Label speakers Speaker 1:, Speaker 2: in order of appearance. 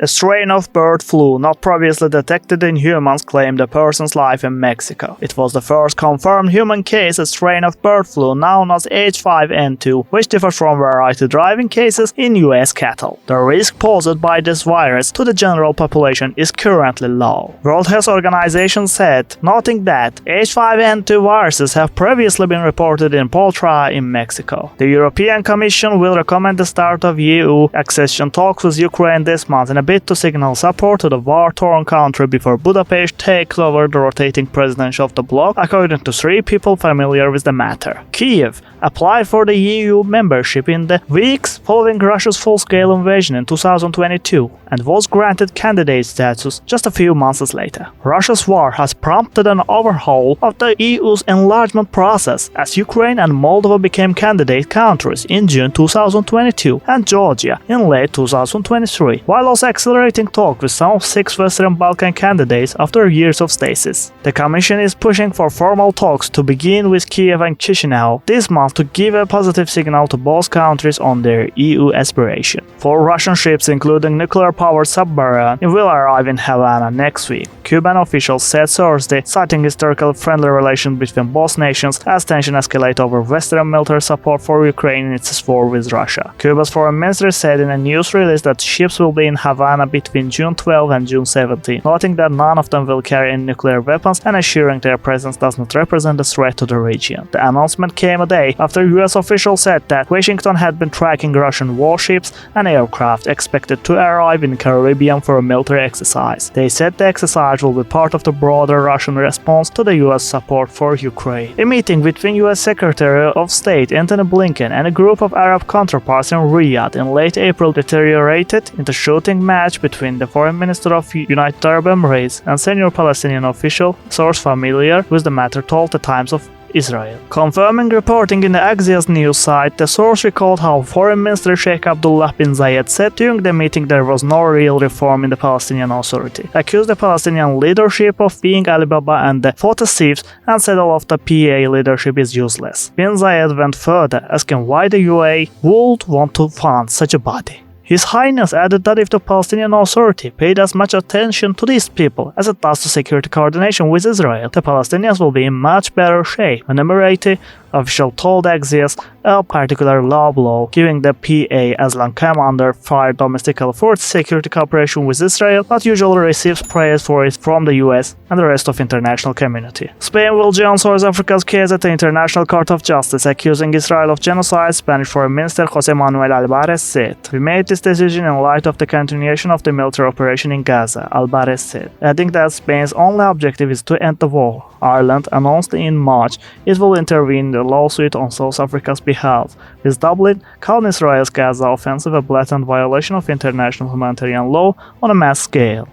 Speaker 1: A strain of bird flu not previously detected in humans claimed a person's life in Mexico. It was the first confirmed human case of strain of bird flu known as H5N2, which differs from variety driving cases in US cattle. The risk posed by this virus to the general population is currently low. World Health Organization said, noting that H5N2 viruses have previously been reported in poultry in Mexico. The European Commission will recommend the start of EU accession talks with Ukraine this month in a bid to signal support to the war-torn country before Budapest takes over the rotating presidency of the bloc, according to 3 people familiar with the matter. Kyiv applied for the EU membership in the weeks following Russia's full-scale invasion in 2022 and was granted candidate status just a few months later. Russia's war has prompted an overhaul of the EU's enlargement process as Ukraine and Moldova became candidate countries in June 2022 and Georgia in late 2023, while also accelerating talks with some of 6 Western Balkan candidates after years of stasis. The Commission is pushing for formal talks to begin with Kyiv and Chisinau this month to give a positive signal to both countries on their EU aspiration. 4 Russian ships, including nuclear-powered submarine, will arrive in Havana next week, Cuban officials said Thursday, citing historical friendly relations between both nations as tension escalates over Western military support for Ukraine in its war with Russia. Cuba's foreign minister said in a news release that ships will be in Havana between June 12 and June 17, noting that none of them will carry any nuclear weapons and assuring their presence does not represent a threat to the region. The announcement came a day after US officials said that Washington had been tracking Russian warships and aircraft expected to arrive in the Caribbean for a military exercise. They said the exercise will be part of the broader Russian response to the US support for Ukraine. A meeting between US Secretary of State Antony Blinken and a group of Arab counterparts in Riyadh in late April deteriorated into a shooting match between the Foreign Minister of United Arab Emirates and senior Palestinian official, source familiar with the matter told the Times of Israel. Confirming reporting in the Axios news site, the source recalled how Foreign Minister Sheikh Abdullah bin Zayed said during the meeting there was no real reform in the Palestinian Authority, accused the Palestinian leadership of being Alibaba and the photo thieves, and said all of the PA leadership is useless. Bin Zayed went further, asking why the UAE would want to fund such a body. His Highness added that if the Palestinian Authority paid as much attention to these people as it does to security coordination with Israel, the Palestinians will be in much better shape. An Emirati official told Axios a particular low blow, giving the PA as long commander fire domestically for its security cooperation with Israel, but usually receives praise for it from the US and the rest of international community. Spain will join South Africa's case at the International Court of Justice, accusing Israel of genocide, Spanish Foreign Minister José Manuel Álvarez said. We made this decision in light of the continuation of the military operation in Gaza, Álvarez said, adding that Spain's only objective is to end the war. Ireland announced in March it will intervene in the lawsuit on South Africa's behalf, with Dublin calling Israel's Gaza offensive a blatant violation of international humanitarian law on a mass scale.